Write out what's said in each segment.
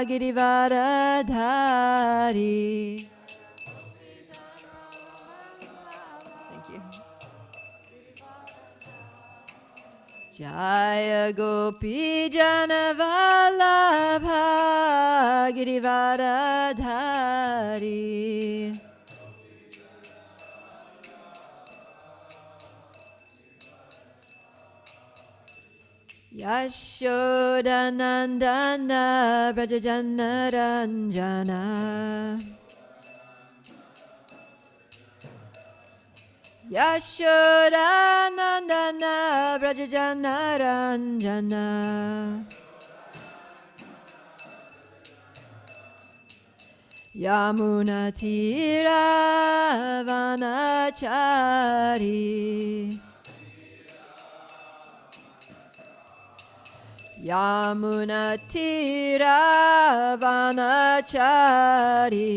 Giridvaradhari. Thank you. Jaya Gopi Janavalabha Giridvaradhari. Yashodanandana Brajajanaranjana. Yashodanandana Brajajanaranjana. Yamunatira Vanachari. Yamunatira Vanachari.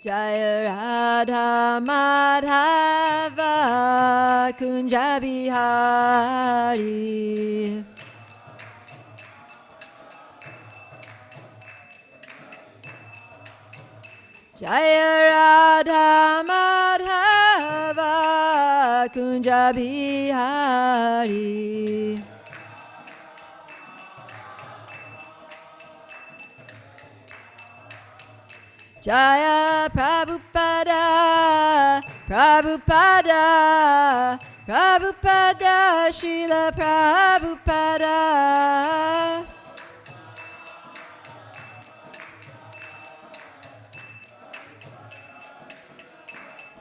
Jaya Radha Madhava Kunja Bihari. Jaya Radha Madhava Kunja Bihari. Jaya Prabhupada, Prabhupada, Prabhupada, Srila Prabhupada.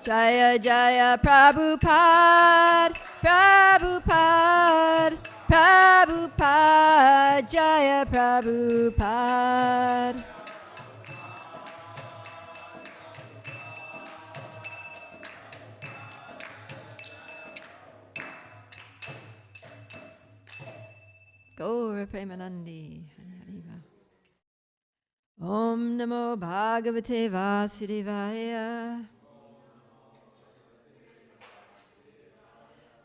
Jaya Jaya Prabhupada, Prabhupada, Prabhupada, Jaya Prabhupada. Gaura Premanandi. Om Namo Bhagavate Vasudevaya.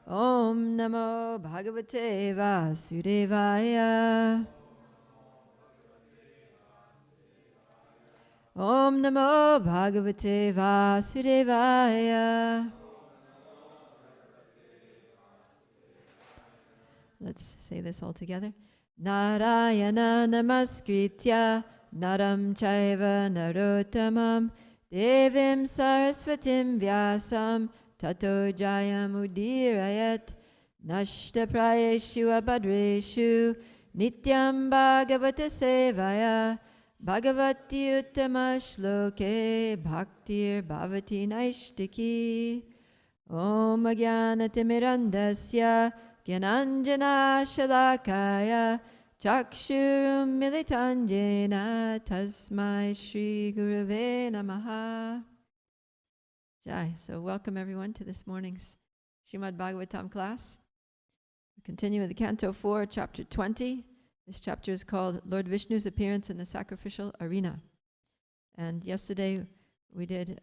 Om Namo Bhagavate Vasudevaya. Om Namo Bhagavate Vasudevaya. Let's say this all together. Narayana namaskritya naram chaiva narottamam devim saraswatim vyasam tato jayamudirayat nashta prayeshu abhadreshu nityam bhagavata sevaya bhagavati uttama shloke bhaktir bhavati naishtiki om ajnanatimirandasya Gyananjana Shalakaya Chakshurum Militanjena Tasmai Shri Gurave Namaha. Jai. So welcome everyone to this morning's Srimad Bhagavatam class. We continue with the Canto 4, Chapter 20. This chapter is called Lord Vishnu's Appearance in the Sacrificial Arena. And yesterday we did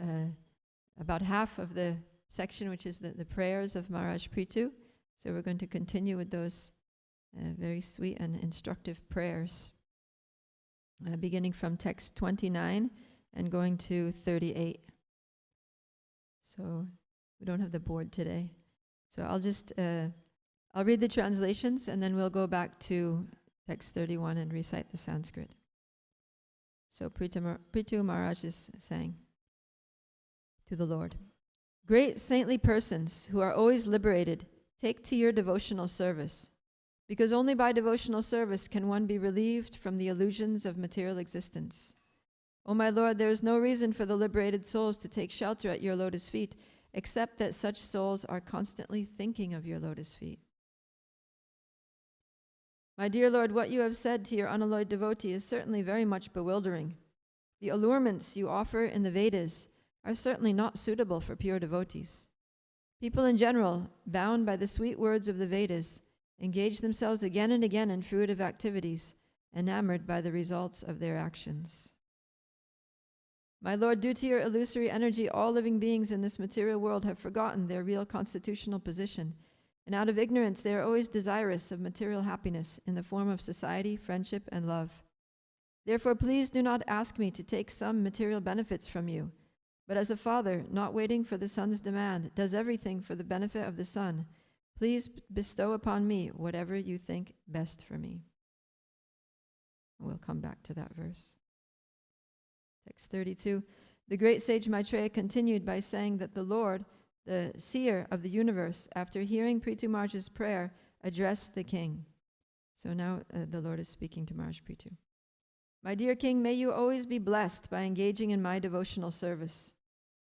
about half of the section, which is the prayers of Maharaj Prithu. So we're going to continue with those very sweet and instructive prayers, beginning from text 29 and going to 38. So we don't have the board today. So I'll just, I'll read the translations and then we'll go back to text 31 and recite the Sanskrit. So Prithu Maharaj is saying to the Lord, "Great saintly persons who are always liberated, take to your devotional service, because only by devotional service can one be relieved from the illusions of material existence. O my Lord, there is no reason for the liberated souls to take shelter at your lotus feet, except that such souls are constantly thinking of your lotus feet. My dear Lord, what you have said to your unalloyed devotee is certainly very much bewildering. The allurements you offer in the Vedas are certainly not suitable for pure devotees. People in general, bound by the sweet words of the Vedas, engage themselves again and again in fruitive activities, enamored by the results of their actions. My Lord, due to your illusory energy, all living beings in this material world have forgotten their real constitutional position And out of ignorance, they are always desirous of material happiness in the form of society, friendship, and love. Therefore, please do not ask me to take some material benefits from you, but as a father, not waiting for the son's demand, does everything for the benefit of the son, please bestow upon me whatever you think best for me. We'll come back to that verse. Text 32. The great sage Maitreya continued by saying that the Lord, the seer of the universe, after hearing Prithu Maharaj's prayer, addressed the king. So now the Lord is speaking to Maharaj Prithu. My dear king, may you always be blessed by engaging in my devotional service.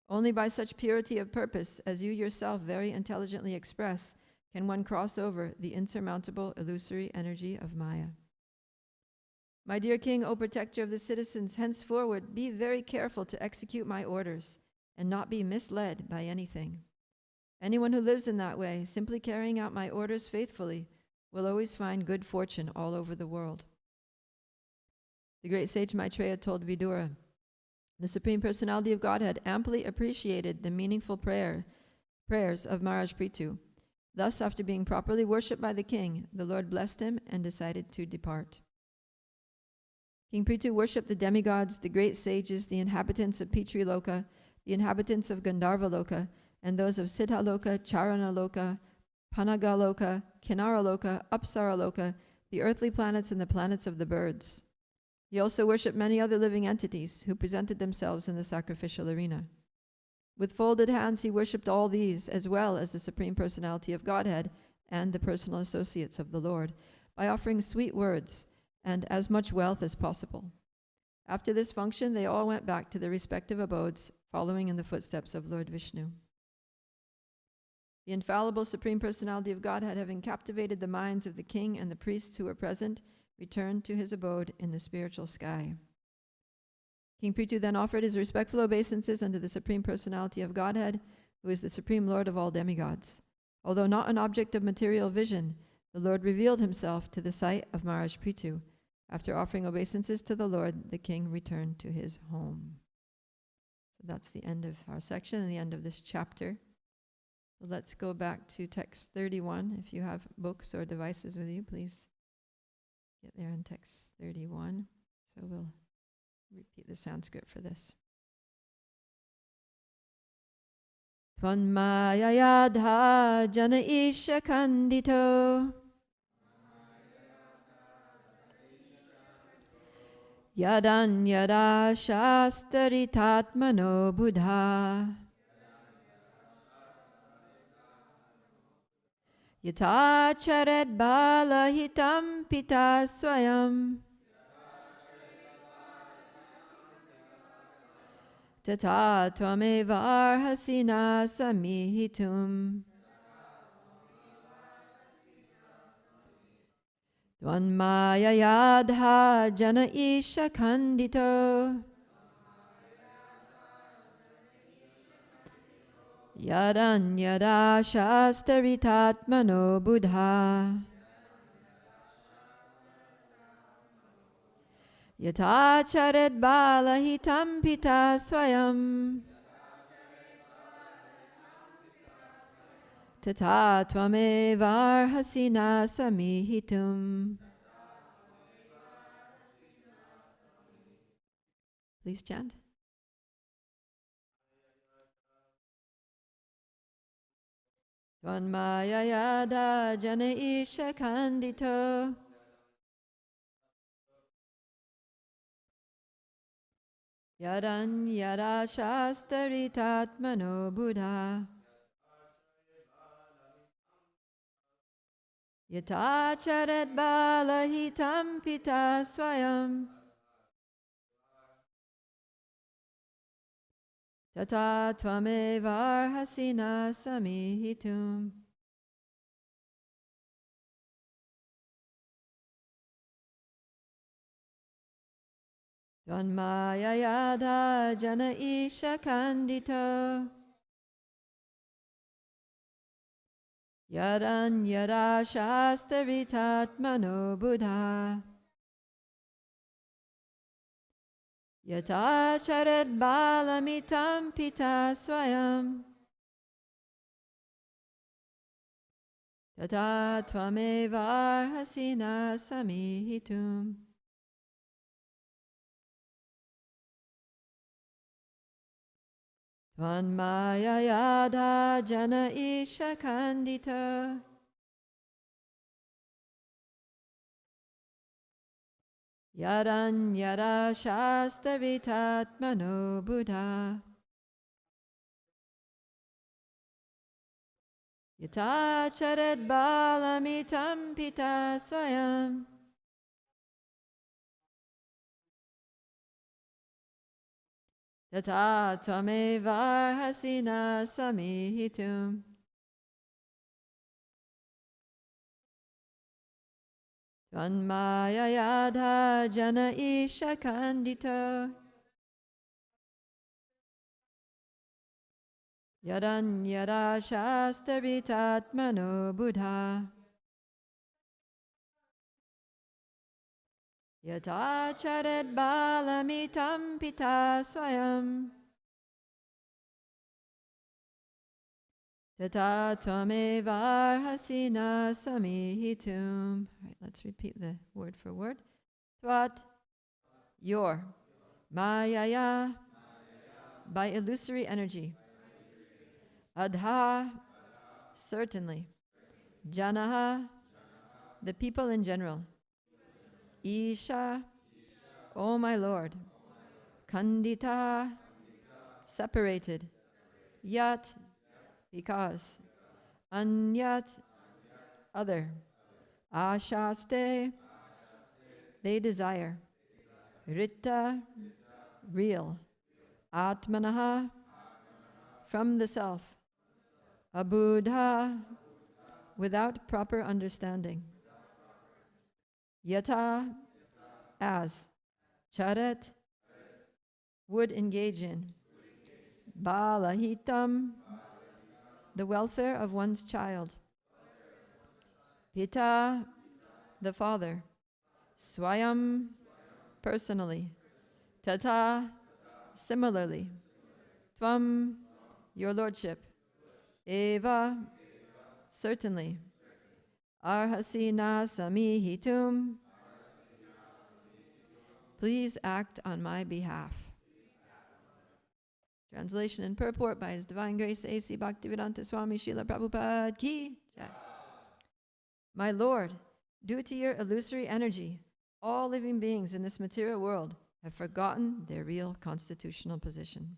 Only by such purity of purpose as you yourself very intelligently express can one cross over the insurmountable illusory energy of Maya. My dear king, O protector of the citizens, henceforward be very careful to execute my orders and not be misled by anything. Anyone who lives in that way, simply carrying out my orders faithfully, will always find good fortune all over the world. The great sage Maitreya told Vidura, the Supreme Personality of Godhead amply appreciated the meaningful prayers of Maharaj Prithu. Thus, after being properly worshipped by the king, the Lord blessed him and decided to depart. King Prithu worshipped the demigods, the great sages, the inhabitants of Pitri Loka, the inhabitants of Gandharva Loka, and those of Siddha Loka, Charana Loka, Panaga Loka, Kinara Loka, Apsara Loka, the earthly planets and the planets of the birds. He also worshipped many other living entities who presented themselves in the sacrificial arena. With folded hands he worshipped all these, as well as the Supreme Personality of Godhead and the personal associates of the Lord, by offering sweet words and as much wealth as possible. After this function, they all went back to their respective abodes, following in the footsteps of Lord Vishnu. The infallible Supreme Personality of Godhead, having captivated the minds of the king and the priests who were present, returned to his abode in the spiritual sky. King Prithu then offered his respectful obeisances unto the Supreme Personality of Godhead, who is the Supreme Lord of all demigods. Although not an object of material vision, the Lord revealed himself to the sight of Maharaj Prithu. After offering obeisances to the Lord, the king returned to his home. So that's the end of our section and the end of this chapter. So let's go back to text 31. If you have books or devices with you, please get there in text 31. So we'll repeat the Sanskrit for this. Tvanmayayadha jana isha kandito yadan yada shastaritatmano buddha yata charet bala hitam pita swayam tata tvamevarhasina samihitum Tvanmayayadha jana isha kandito yadan yada shastaritatmano buddha yata charet bala hitam pita swayam tata tvamevarhasina samihitum. Please chant. Tvanmayayadha jana isha kandito yadan yada shastaritatmano buddha yata charet bala hitam pita swayam tata tvamevarhasina samihitum. Tvanmayayadha jana isha kandito yadan yada shastaritatmano buddha yata charet balamitam pita swayam Tata Tvameva Arhasina Samihitum. Tvanmaya Yadha Jana Isha Kandita. Yadan Yada Shastavitatmano Buddha. Yata Chared Balamitam Pita Swayam. Tata Tvameva Arhasina Samihitum. Tvanmaya Yadha Jana Isha Kandita. Yadan Yada Shastavitatmano Buddha. Yata Chared Balamitam Pita Swayam. Tata Tvameva Arhasina Samihitum. All right, let's repeat the word for word. Tvat, your. Mayaya, by illusory energy. Adha, certainly. Janaha, the people in general. Isha, O my Lord. Kandita, separated. Yat, because. Anyat, other. Ashaste, they desire. Ritta, real. Atmanaha, from the self. Abuddha, without proper understanding. Yata, as. Charet, would engage in. Balahitam, the welfare of one's child. Pita, the father. Swayam, personally. Tata, similarly. Tvam, your lordship. Eva, certainly. Arhasina samihitum, please act on my behalf. Translation and purport by His Divine Grace A.C. Bhaktivedanta Swami Srila Prabhupada Ki Jai. My Lord, due to your illusory energy, all living beings in this material world have forgotten their real constitutional position.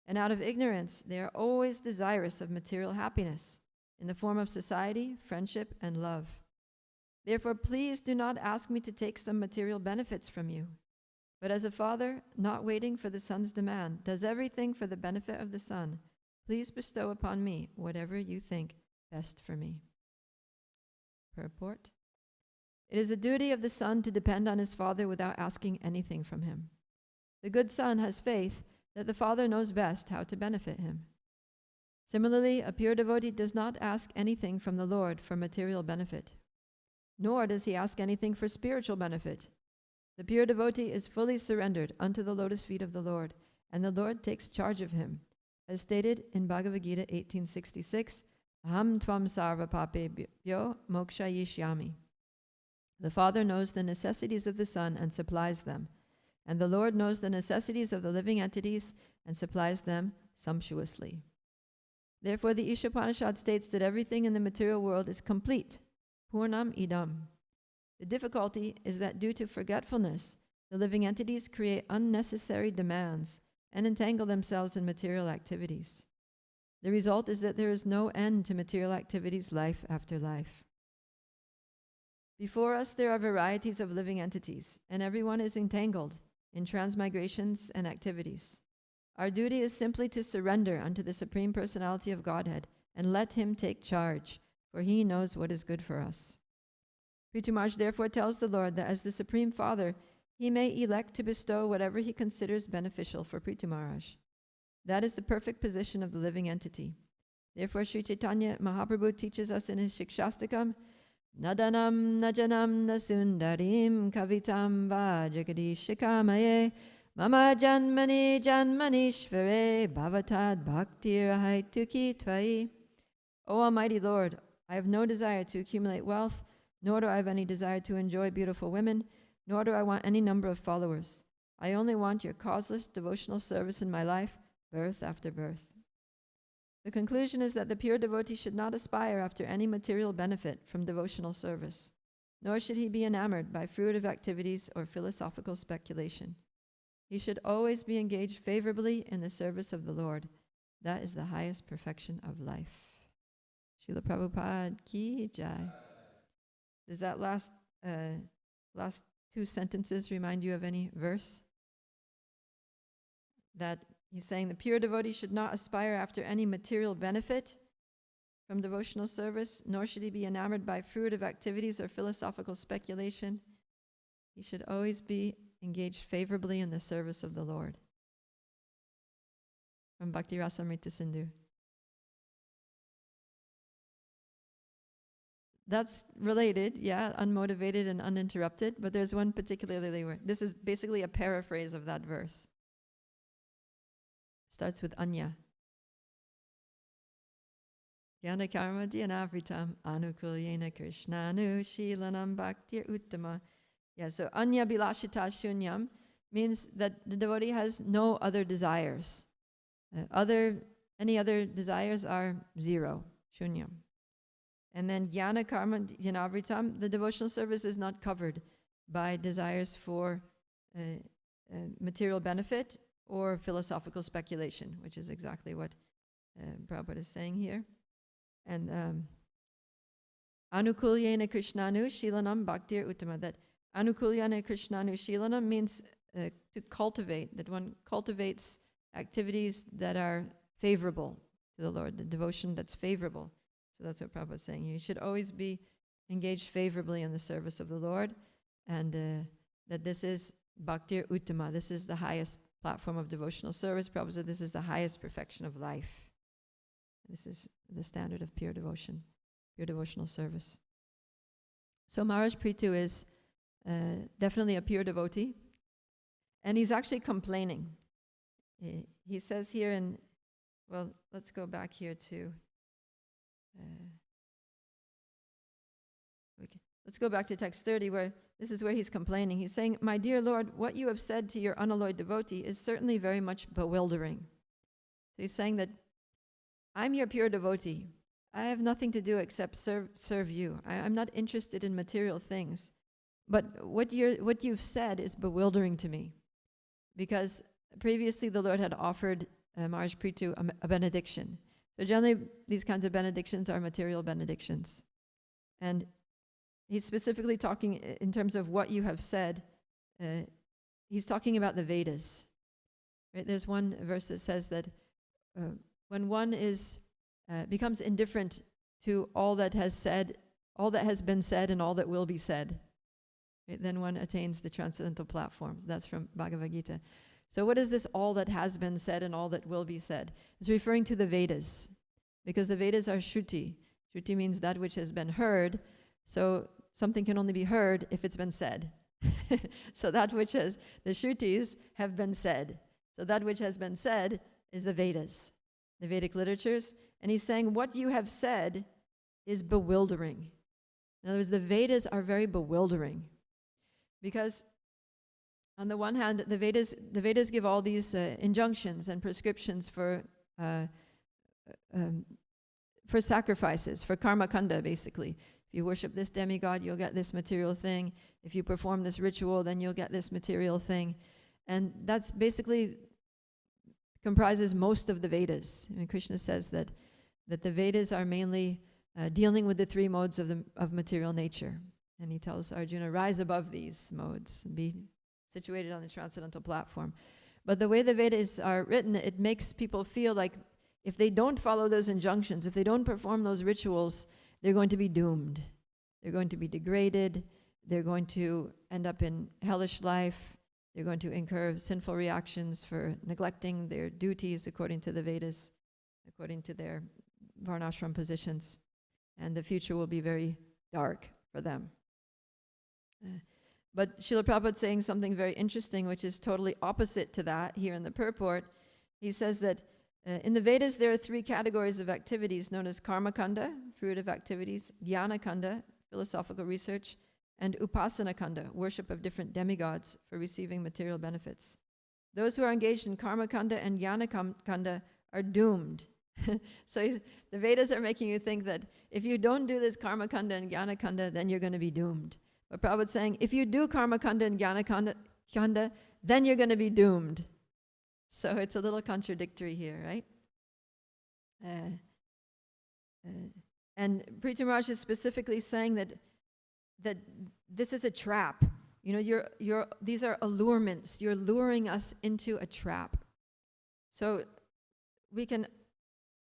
And out of ignorance, they are always desirous of material happiness in the form of society, friendship, and love. Therefore, please do not ask me to take some material benefits from you, but as a father, not waiting for the son's demand, does everything for the benefit of the son, please bestow upon me whatever you think best for me. Purport. It is the duty of the son to depend on his father without asking anything from him. The good son has faith that the father knows best how to benefit him. Similarly, a pure devotee does not ask anything from the Lord for material benefit, nor does he ask anything for spiritual benefit. The pure devotee is fully surrendered unto the lotus feet of the Lord, and the Lord takes charge of him. As stated in Bhagavad Gita 1866, Aham tvam sarva papebhyo mokshayishyami. The Father knows the necessities of the Son and supplies them, and the Lord knows the necessities of the living entities and supplies them sumptuously. Therefore, the Ishopanishad states that everything in the material world is complete, purnam idam. The difficulty is that due to forgetfulness, the living entities create unnecessary demands and entangle themselves in material activities. The result is that there is no end to material activities life after life. Before us, there are varieties of living entities, and everyone is entangled in transmigrations and activities. Our duty is simply to surrender unto the Supreme Personality of Godhead and let Him take charge, for He knows what is good for us. Prithu Maharaj therefore tells the Lord that as the Supreme Father, He may elect to bestow whatever He considers beneficial for Prithu Maharaj. That is the perfect position of the living entity. Therefore, Sri Chaitanya Mahaprabhu teaches us in his Shikshastakam, Nadanam najanam nasundarim kavitam va jagadishikamaye mama janmani janmanishvare bhavatad bhaktir haituki tvai. O Almighty Lord, I have no desire to accumulate wealth, nor do I have any desire to enjoy beautiful women, nor do I want any number of followers. I only want your causeless devotional service in my life, birth after birth. The conclusion is that the pure devotee should not aspire after any material benefit from devotional service, nor should he be enamored by fruitive activities or philosophical speculation. He should always be engaged favorably in the service of the Lord. That is the highest perfection of life. Srila Prabhupada ki jai. Does that last two sentences remind you of any verse? That he's saying the pure devotee should not aspire after any material benefit from devotional service, nor should he be enamored by fruitive activities or philosophical speculation. He should always be engaged favorably in the service of the Lord. From Bhakti Rasamrita Sindhu. That's related, yeah, unmotivated and uninterrupted, but there's one particularly where this is basically a paraphrase of that verse. Starts with Anya. Jnana karma dhyanavritam anukulyena krishnanu shilanam bhaktir uttama. Yeah, so Anya bilashita shunyam means that the devotee has no other desires. Any other desires are zero, shunyam. And then jnana karma dhyanavritam, the devotional service is not covered by desires for material benefit or philosophical speculation, which is exactly what Prabhupada is saying here. And anukulyena krishnanu shilanam bhaktir uttama, that anukulyena krishnanu shilanam means to cultivate, that one cultivates activities that are favorable to the Lord, the devotion that's favorable. So that's what Prabhupada is saying. You should always be engaged favorably in the service of the Lord, and that this is bhaktir uttama, this is the highest platform of devotional service. Prabhupada said this is the highest perfection of life. This is the standard of pure devotion, pure devotional service. So Maharaj Prithu is definitely a pure devotee, and he's actually complaining. He says here in, well, let's go back here to, let's go back to text 30, where this is where he's complaining. He's saying, "My dear Lord, what you have said to your unalloyed devotee is certainly very much bewildering." So he's saying that I'm your pure devotee. I have nothing to do except serve you. I'm not interested in material things. But what you've said is bewildering to me, because previously the Lord had offered Maharaj Prithu a benediction. So generally these kinds of benedictions are material benedictions. And he's specifically talking in terms of what you have said. He's talking about the Vedas. Right? There's one verse that says that when one becomes indifferent to all that has been said and all that will be said, right, then one attains the transcendental platforms. That's from Bhagavad Gita. So what is this all that has been said and all that will be said? It's referring to the Vedas, because the Vedas are Shruti. Shruti means that which has been heard. So something can only be heard if it's been said. So that which the Shrutis have been said. So that which has been said is the Vedas, the Vedic literatures. And he's saying what you have said is bewildering. In other words, the Vedas are very bewildering, because on the one hand, the Vedas give all these injunctions and prescriptions for sacrifices, for karma kanda, basically. If you worship this demigod, you'll get this material thing. If you perform this ritual, then you'll get this material thing. And that's basically comprises most of the Vedas. I mean, Krishna says that the Vedas are mainly dealing with the three modes of material nature. And he tells Arjuna, rise above these modes and be situated on the transcendental platform. But the way the Vedas are written, it makes people feel like if they don't follow those injunctions, if they don't perform those rituals, they're going to be doomed. They're going to be degraded. They're going to end up in hellish life. They're going to incur sinful reactions for neglecting their duties according to the Vedas, according to their varnashram positions. And the future will be very dark for them. But Srila Prabhupada is saying something very interesting, which is totally opposite to that here in the purport. He says that In the Vedas, there are 3 categories of activities known as karma kanda, fruitive activities, jnana kanda, philosophical research, and upasana kanda, worship of different demigods for receiving material benefits. Those who are engaged in karma kanda and jnana kanda are doomed. So the Vedas are making you think that if you don't do this karma kanda and jnana kanda, then you're going to be doomed. But Prabhupada's saying, if you do karma kanda and jnana kanda, then you're going to be doomed. So it's a little contradictory here, right? And Preeti Maharaj is specifically saying that this is a trap. You know, these are allurements. You're luring us into a trap. So we can,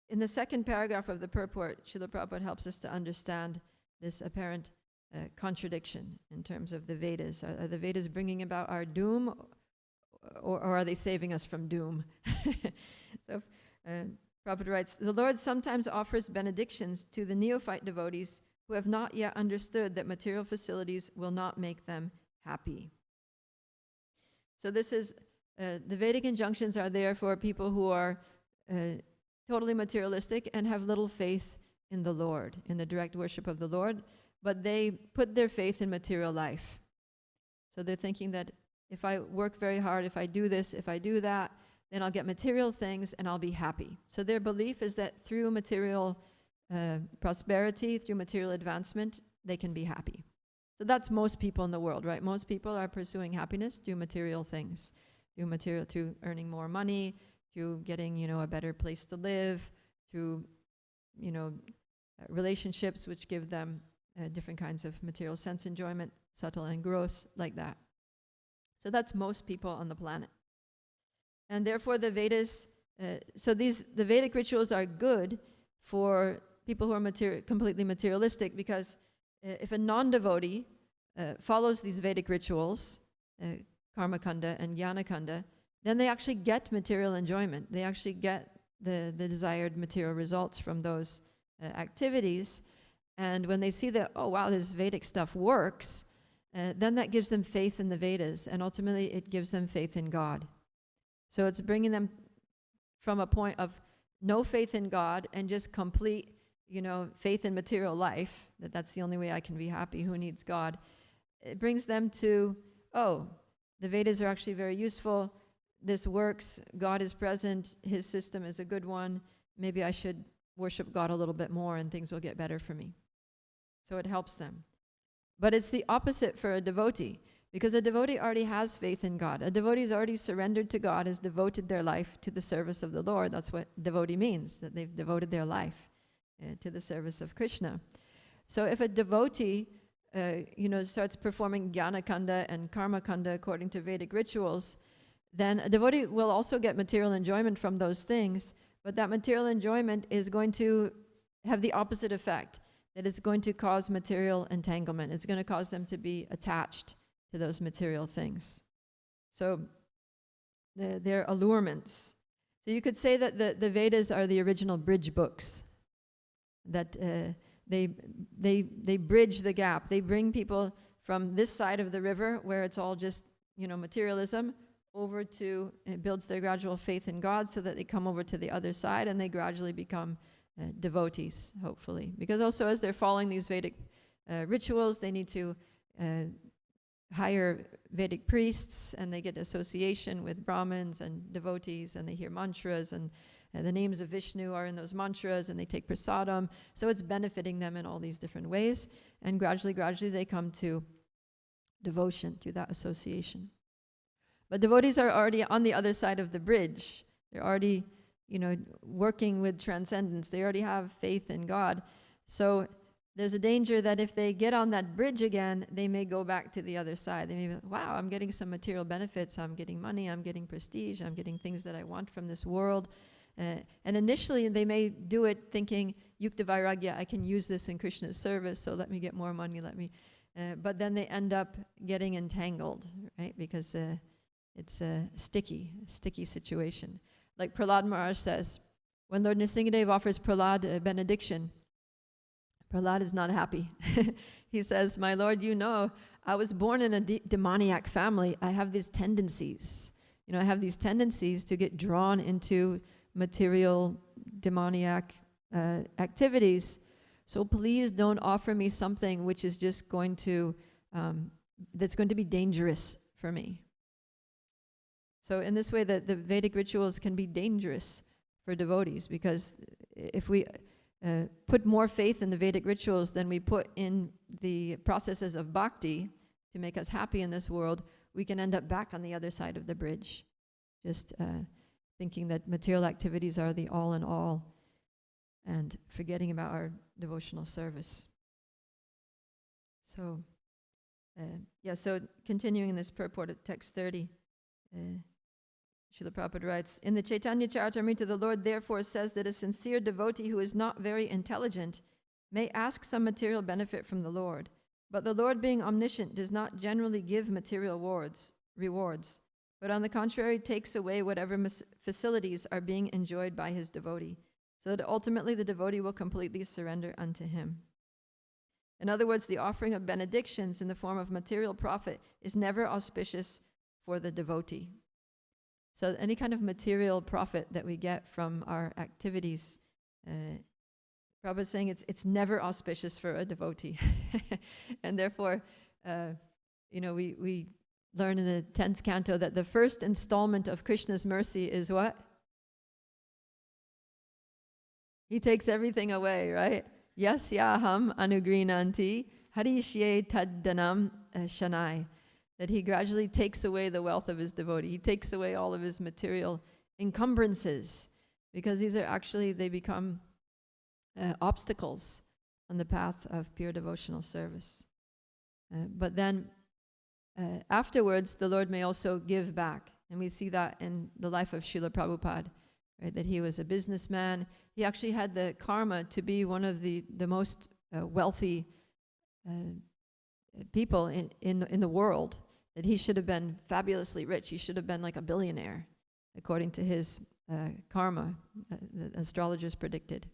in the second paragraph of the purport, Srila Prabhupada helps us to understand this apparent contradiction in terms of the Vedas. Are the Vedas bringing about our doom, or are they saving us from doom? So Prabhupada writes, the Lord sometimes offers benedictions to the neophyte devotees who have not yet understood that material facilities will not make them happy. So this is, the Vedic injunctions are there for people who are totally materialistic and have little faith in the Lord, in the direct worship of the Lord, but they put their faith in material life. So they're thinking that if I work very hard, if I do this, if I do that, then I'll get material things and I'll be happy. So their belief is that through material prosperity, through material advancement, they can be happy. So that's most people in the world, right? Most people are pursuing happiness through material things, through earning more money, through getting, you know, a better place to live, through, you know, relationships which give them different kinds of material sense enjoyment, subtle and gross, like that. So that's most people on the planet. And therefore the Vedas, the Vedic rituals are good for people who are completely materialistic, because if a non-devotee follows these Vedic rituals, karma kanda and jnana kanda, then they actually get material enjoyment. They actually get the desired material results from those activities. And when they see that, oh wow, this Vedic stuff works, then that gives them faith in the Vedas, and ultimately it gives them faith in God. So it's bringing them from a point of no faith in God and just complete, you know, faith in material life, that's the only way I can be happy, who needs God? It brings them to, oh, the Vedas are actually very useful, this works, God is present, his system is a good one, maybe I should worship God a little bit more and things will get better for me. So it helps them. But it's the opposite for a devotee, because a devotee already has faith in God. A devotee has already surrendered to God, has devoted their life to the service of the Lord. That's what devotee means, that they've devoted their life to the service of Krishna. So if a devotee starts performing jnana kanda and karma kanda according to Vedic rituals, then a devotee will also get material enjoyment from those things, but that material enjoyment is going to have the opposite effect, that it's going to cause material entanglement. It's going to cause them to be attached to those material things. So they're allurements. So you could say that the Vedas are the original bridge books, that they bridge the gap. They bring people from this side of the river where it's all just, you know, materialism, over to, it builds their gradual faith in God so that they come over to the other side and they gradually become devotees, hopefully. Because also as they're following these Vedic rituals, they need to hire Vedic priests, and they get association with Brahmins and devotees, and they hear mantras, and the names of Vishnu are in those mantras, and they take prasadam. So it's benefiting them in all these different ways, and gradually they come to devotion through that association. But devotees are already on the other side of the bridge. They're already, you know, working with transcendence. They already have faith in God. So there's a danger that if they get on that bridge again, they may go back to the other side. They may be like, wow, I'm getting some material benefits. I'm getting money. I'm getting prestige. I'm getting things that I want from this world. And initially, they may do it thinking, yukta vairagya, I can use this in Krishna's service, so let me get more money, but then they end up getting entangled, right? Because it's a sticky situation. Like Prahlad Maharaj says, when Lord Nrsingadev offers Prahlad a benediction, Prahlad is not happy. He says, my Lord, you know, I was born in a demoniac family. I have these tendencies. You know, I have these tendencies to get drawn into material, demoniac activities. So please don't offer me something which is just going to, that's going to be dangerous for me. So in this way, the Vedic rituals can be dangerous for devotees, because if we put more faith in the Vedic rituals than we put in the processes of bhakti to make us happy in this world, we can end up back on the other side of the bridge, just thinking that material activities are the all in all and forgetting about our devotional service. So, so continuing in this purport of text 30, Srila Prabhupada writes, in the Chaitanya Charitamrita, the Lord therefore says that a sincere devotee who is not very intelligent may ask some material benefit from the Lord, but the Lord, being omniscient, does not generally give material rewards, but on the contrary takes away whatever facilities are being enjoyed by his devotee, so that ultimately the devotee will completely surrender unto him. In other words, the offering of benedictions in the form of material profit is never auspicious for the devotee. So any kind of material profit that we get from our activities, Prabhupada is saying it's never auspicious for a devotee. And therefore, we learn in the 10th canto that the first installment of Krishna's mercy is what? He takes everything away, right? Yasyaham anugrinanti harishye taddanam shanai. That he gradually takes away the wealth of his devotee. He takes away all of his material encumbrances, because these are actually, they become obstacles on the path of pure devotional service. But then afterwards, the Lord may also give back. And we see that in the life of Srila Prabhupada, right? That he was a businessman. He actually had the karma to be one of the most wealthy people in the world, that he should have been fabulously rich. He should have been like a billionaire, according to his karma, the astrologers predicted.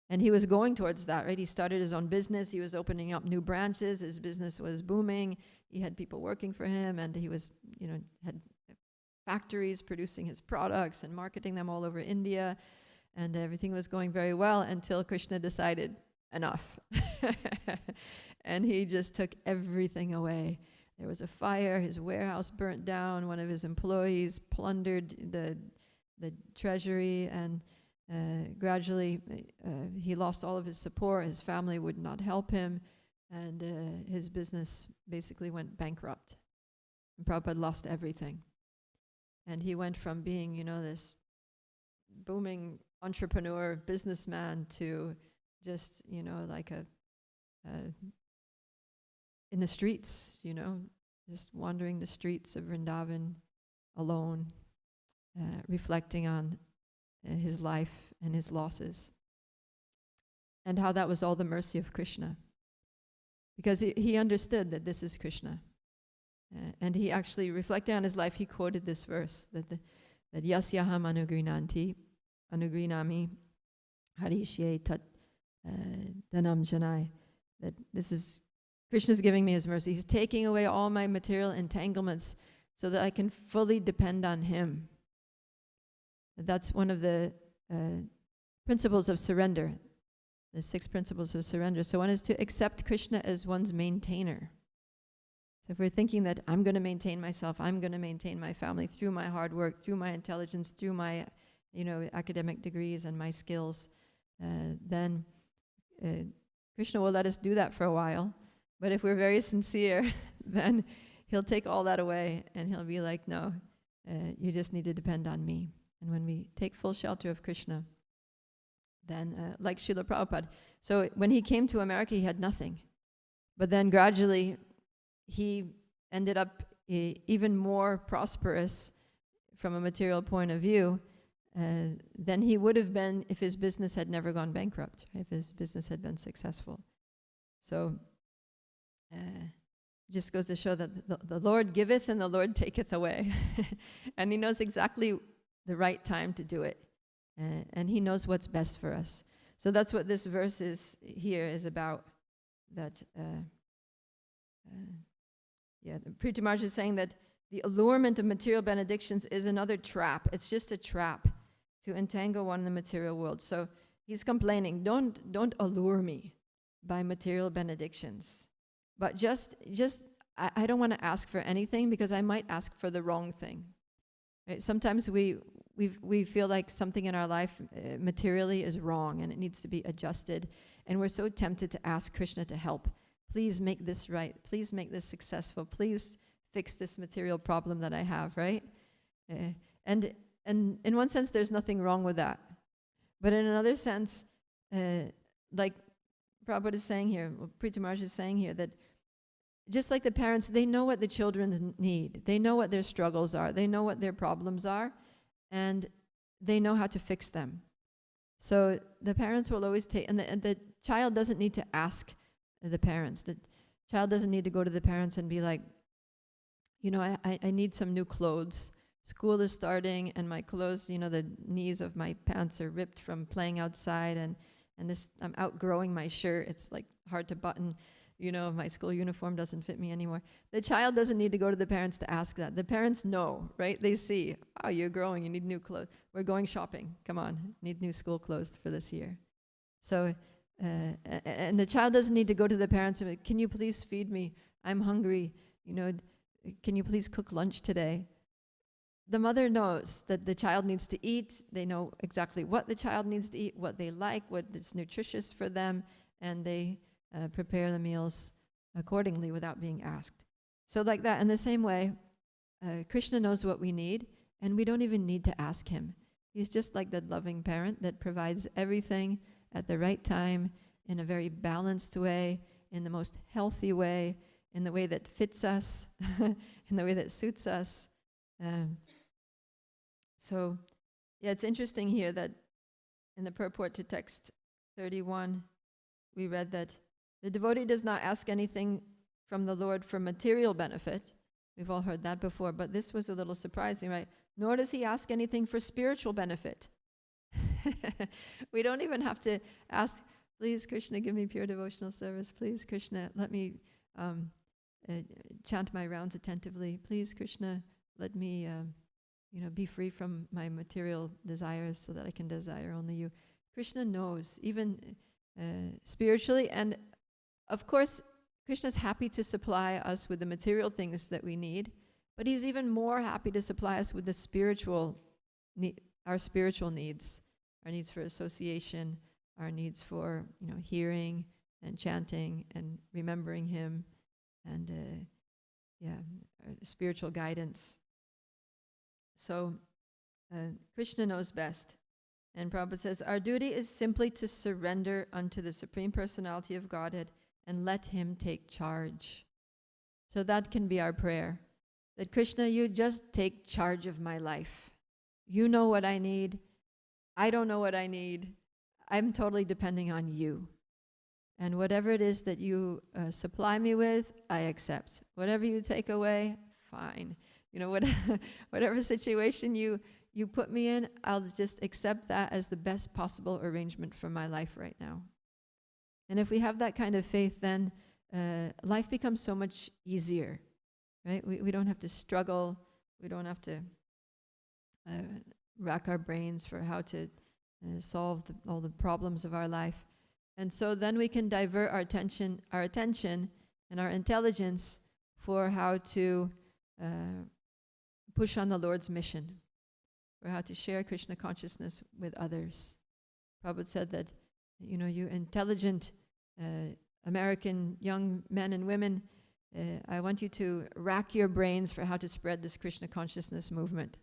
And he was going towards that, right? He started his own business. He was opening up new branches. His business was booming. He had people working for him, and he was, had factories producing his products and marketing them all over India. And everything was going very well until Krishna decided, enough. And he just took everything away. There was a fire, his warehouse burnt down, one of his employees plundered the treasury, and gradually he lost all of his support. His family would not help him, and his business basically went bankrupt. And Prabhupada lost everything. And he went from being, this booming entrepreneur, businessman, to just, like in the streets, just wandering the streets of Vrindavan alone, reflecting on his life and his losses, and how that was all the mercy of Krishna. Because he understood that this is Krishna. And he actually, reflecting on his life, he quoted this verse, that yasyaham anugrinami harishye tat dhanam janai, that this is Krishna's giving me his mercy. He's taking away all my material entanglements so that I can fully depend on him. That's one of the principles of surrender, the 6 principles of surrender. So one is to accept Krishna as one's maintainer. So if we're thinking that I'm going to maintain myself, I'm going to maintain my family through my hard work, through my intelligence, through my academic degrees and my skills, then Krishna will let us do that for a while. But if we're very sincere, then he'll take all that away, and he'll be like, no, you just need to depend on me. And when we take full shelter of Krishna, then like Srila Prabhupada. So when he came to America, he had nothing. But then gradually, he ended up even more prosperous from a material point of view than he would have been if his business had never gone bankrupt, if his business had been successful. So just goes to show that the Lord giveth and the Lord taketh away. And he knows exactly the right time to do it. And he knows what's best for us. So that's what this verse is about. That the Priti Maharaj is saying that the allurement of material benedictions is another trap. It's just a trap. to entangle one in the material world. So he's complaining, don't allure me by material benedictions. But I don't want to ask for anything because I might ask for the wrong thing. Right? Sometimes we feel like something in our life materially is wrong and it needs to be adjusted. And we're so tempted to ask Krishna to help. Please make this right. Please make this successful. Please fix this material problem that I have, right? And in one sense, there's nothing wrong with that. But in another sense, like Prabhupada is saying here, Preeti Maharaj is saying here, that just like the parents, they know what the children need. They know what their struggles are. They know what their problems are. And they know how to fix them. So the parents will always take, and the child doesn't need to ask the parents. The child doesn't need to go to the parents and be like, you know, I need some new clothes. School is starting and my clothes, you know, the knees of my pants are ripped from playing outside and this, I'm outgrowing my shirt. It's like hard to button, you know, my school uniform doesn't fit me anymore. The child doesn't need to go to the parents to ask that. The parents know, right? They see, oh, you're growing, you need new clothes. We're going shopping, come on, need new school clothes for this year. So, and the child doesn't need to go to the parents and say, can you please feed me? I'm hungry, you know, can you please cook lunch today? The mother knows that the child needs to eat. They know exactly what the child needs to eat, what they like, what is nutritious for them, and they prepare the meals accordingly without being asked. So like that, in the same way, Krishna knows what we need, and we don't even need to ask him. He's just like that loving parent that provides everything at the right time, in a very balanced way, in the most healthy way, in the way that fits us, in the way that suits us. So, yeah, it's interesting here that in the purport to text 31, we read that the devotee does not ask anything from the Lord for material benefit. We've all heard that before, but this was a little surprising, right? Nor does he ask anything for spiritual benefit. We don't even have to ask, please, Krishna, give me pure devotional service. Please, Krishna, let me chant my rounds attentively. Please, Krishna, let me be free from my material desires so that I can desire only you. Krishna knows, even spiritually, and of course, Krishna's happy to supply us with the material things that we need, but he's even more happy to supply us with the our spiritual needs, our needs for association, our needs for hearing and chanting and remembering him, and spiritual guidance. So Krishna knows best. And Prabhupada says, our duty is simply to surrender unto the Supreme Personality of Godhead and let him take charge. So that can be our prayer. That Krishna, you just take charge of my life. You know what I need. I don't know what I need. I'm totally depending on you. And whatever it is that you supply me with, I accept. Whatever you take away, fine. Whatever situation you put me in, I'll just accept that as the best possible arrangement for my life right now. And if we have that kind of faith, then life becomes so much easier, right? We don't have to struggle. We don't have to rack our brains for how to solve all the problems of our life. And so then we can divert our attention and our intelligence for how to push on the Lord's mission, for how to share Krishna consciousness with others. Prabhupada said that, you intelligent American young men and women, I want you to rack your brains for how to spread this Krishna consciousness movement.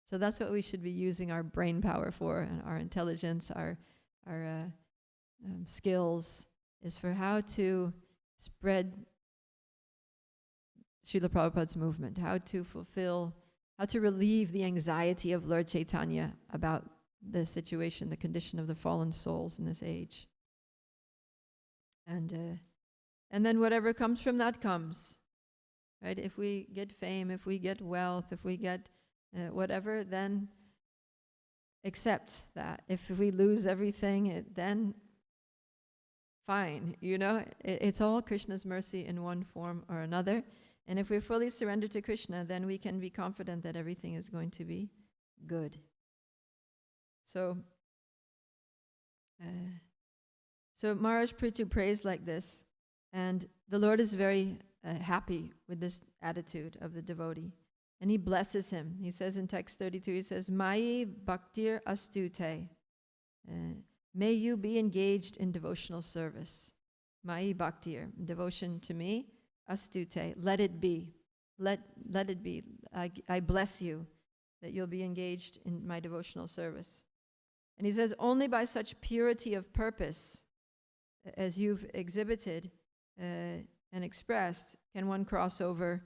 So that's what we should be using our brain power for, and our intelligence, our skills, is for how to spread Srila Prabhupada's movement, how to relieve the anxiety of Lord Chaitanya about the situation, the condition of the fallen souls in this age. And then whatever comes from that comes, right? If we get fame, if we get wealth, if we get whatever, then accept that. If we lose everything, then fine. It's all Krishna's mercy in one form or another. And if we're fully surrendered to Krishna, then we can be confident that everything is going to be good. So, so Maharaj Prithu prays like this, and the Lord is very happy with this attitude of the devotee, and he blesses him. He says in text 32, he says, Mai bhaktir astute. May you be engaged in devotional service. Mai bhaktir, devotion to me, astute, let it be. Let it be. I bless you that you'll be engaged in my devotional service. And he says, only by such purity of purpose as you've exhibited and expressed can one cross over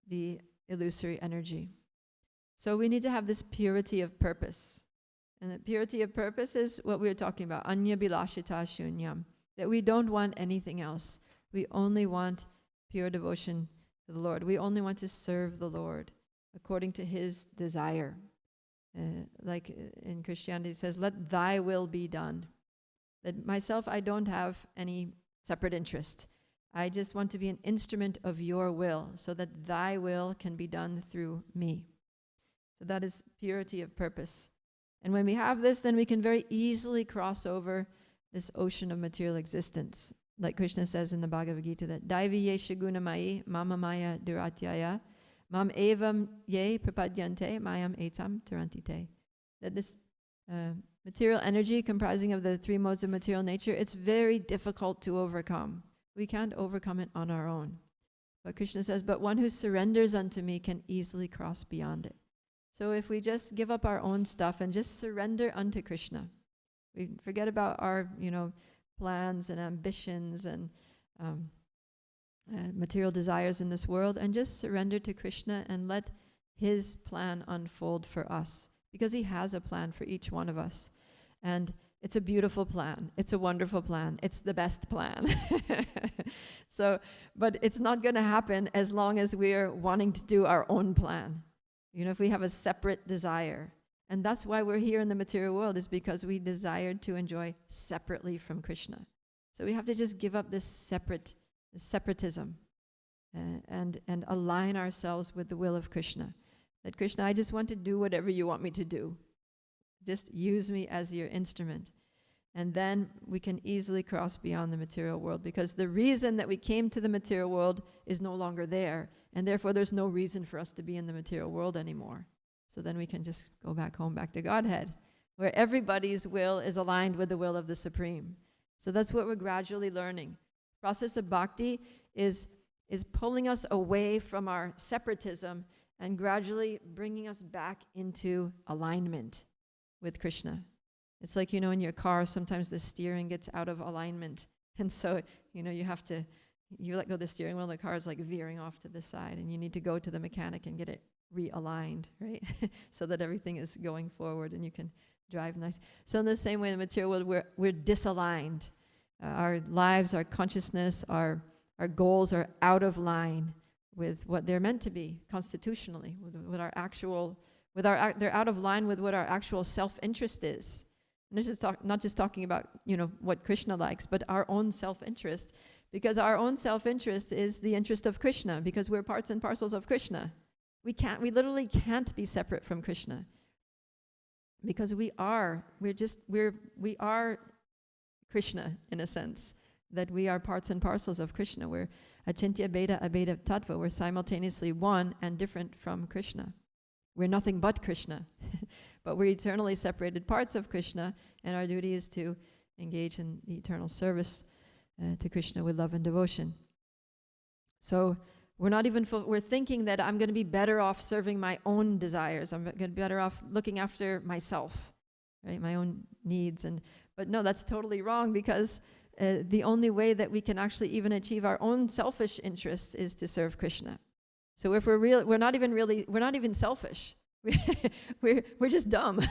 the illusory energy. So we need to have this purity of purpose. And the purity of purpose is what we were talking about, anya bilashita shunyam, that we don't want anything else. We only want pure devotion to the Lord. We only want to serve the Lord according to his desire. Like in Christianity it says, let thy will be done. That myself, I don't have any separate interest. I just want to be an instrument of your will so that thy will can be done through me. So that is purity of purpose. And when we have this, then we can very easily cross over this ocean of material existence. Like Krishna says in the Bhagavad Gita, that Daivi ye shagunamai mama maya duratyaya mam evam ye prapadyante mayam etam tarantite. That this material energy comprising of the three modes of material nature, it's very difficult to overcome. We can't overcome it on our own. But Krishna says, but one who surrenders unto me can easily cross beyond it. So if we just give up our own stuff and just surrender unto Krishna, we forget about our, plans and ambitions and material desires in this world, and just surrender to Krishna and let his plan unfold for us, because he has a plan for each one of us. And it's a beautiful plan. It's a wonderful plan. It's the best plan. But it's not going to happen as long as we're wanting to do our own plan. If we have a separate desire. And that's why we're here in the material world, is because we desired to enjoy separately from Krishna. So we have to just give up this separatism and align ourselves with the will of Krishna. That Krishna, I just want to do whatever you want me to do. Just use me as your instrument. And then we can easily cross beyond the material world, because the reason that we came to the material world is no longer there. And therefore there's no reason for us to be in the material world anymore. So then we can just go back home, back to Godhead, where everybody's will is aligned with the will of the Supreme. So that's what we're gradually learning. The process of bhakti is pulling us away from our separatism and gradually bringing us back into alignment with Krishna. It's like, in your car, sometimes the steering gets out of alignment. And so, you let go of the steering wheel, and the car is like veering off to the side, and you need to go to the mechanic and get it realigned, right? So that everything is going forward and you can drive nice. So in the same way, in the material world, we're disaligned. Our lives, our consciousness, our goals are out of line with what they're meant to be constitutionally, with our actual, they're out of line with what our actual self-interest is. And this is not just talking about, what Krishna likes, but our own self-interest, because our own self-interest is the interest of Krishna, because we're parts and parcels of Krishna. We literally can't be separate from Krishna, because we are Krishna, in a sense, that we are parts and parcels of Krishna. We're achintya bheda abheda tattva. We're simultaneously one and different from Krishna. We're nothing but Krishna, but we're eternally separated parts of Krishna, and our duty is to engage in the eternal service to Krishna with love and devotion. So we're not even, we're thinking that I'm going to be better off serving my own desires. I'm going to be better off looking after myself, right? My own needs. But no, that's totally wrong, because the only way that we can actually even achieve our own selfish interests is to serve Krishna. So if we're not even selfish. We're just dumb,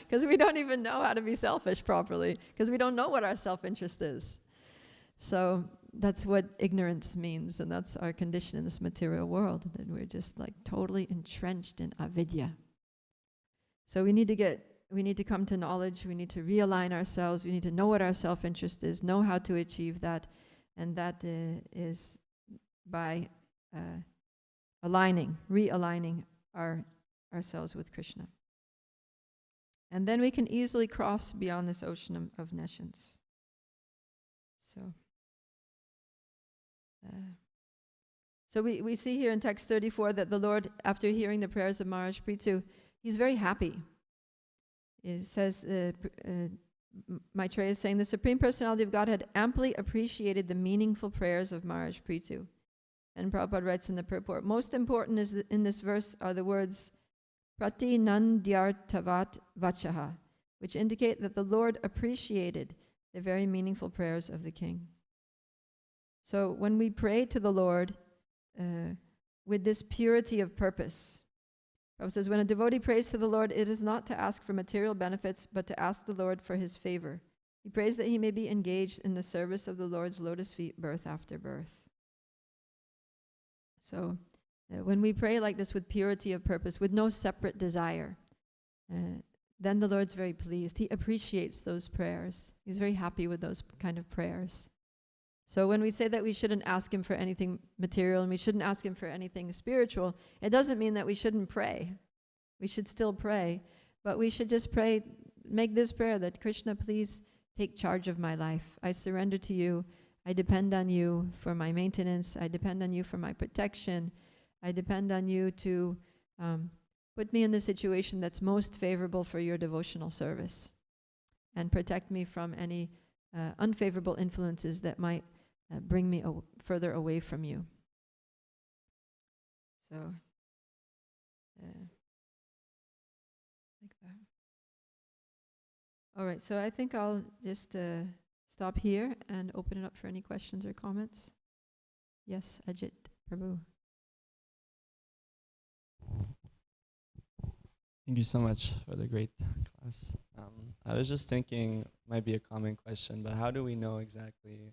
because we don't even know how to be selfish properly, because we don't know what our self-interest is. So that's what ignorance means, and that's our condition in this material world, that we're just like totally entrenched in avidya. So we need to come to knowledge, we need to realign ourselves, we need to know what our self-interest is, know how to achieve that, and that is by realigning ourselves with Krishna. And then we can easily cross beyond this ocean of nescience. So we see here in text 34 that the Lord, after hearing the prayers of Maharaj Prithu, he's very happy. It says, Maitreya is saying, the Supreme Personality of Godhead amply appreciated the meaningful prayers of Maharaj Prithu. And Prabhupada writes in the purport, most important is in this verse are the words, Prati Nandyartavat Vachaha, which indicate that the Lord appreciated the very meaningful prayers of the king. So when we pray to the Lord with this purity of purpose, Prabhupada says, when a devotee prays to the Lord, it is not to ask for material benefits, but to ask the Lord for his favor. He prays that he may be engaged in the service of the Lord's lotus feet birth after birth. So when we pray like this with purity of purpose, with no separate desire, then the Lord's very pleased. He appreciates those prayers. He's very happy with those kind of prayers. So when we say that we shouldn't ask him for anything material and we shouldn't ask him for anything spiritual, it doesn't mean that we shouldn't pray. We should still pray, but we should just pray, make this prayer that Krishna, please take charge of my life. I surrender to you. I depend on you for my maintenance. I depend on you for my protection. I depend on you to put me in the situation that's most favorable for your devotional service and protect me from any unfavorable influences that might bring me further away from you. So, like that. All right, so I think I'll just stop here and open it up for any questions or comments. Yes, Ajit Prabhu. Thank you so much for the great class. I was just thinking, might be a common question, but how do we know exactly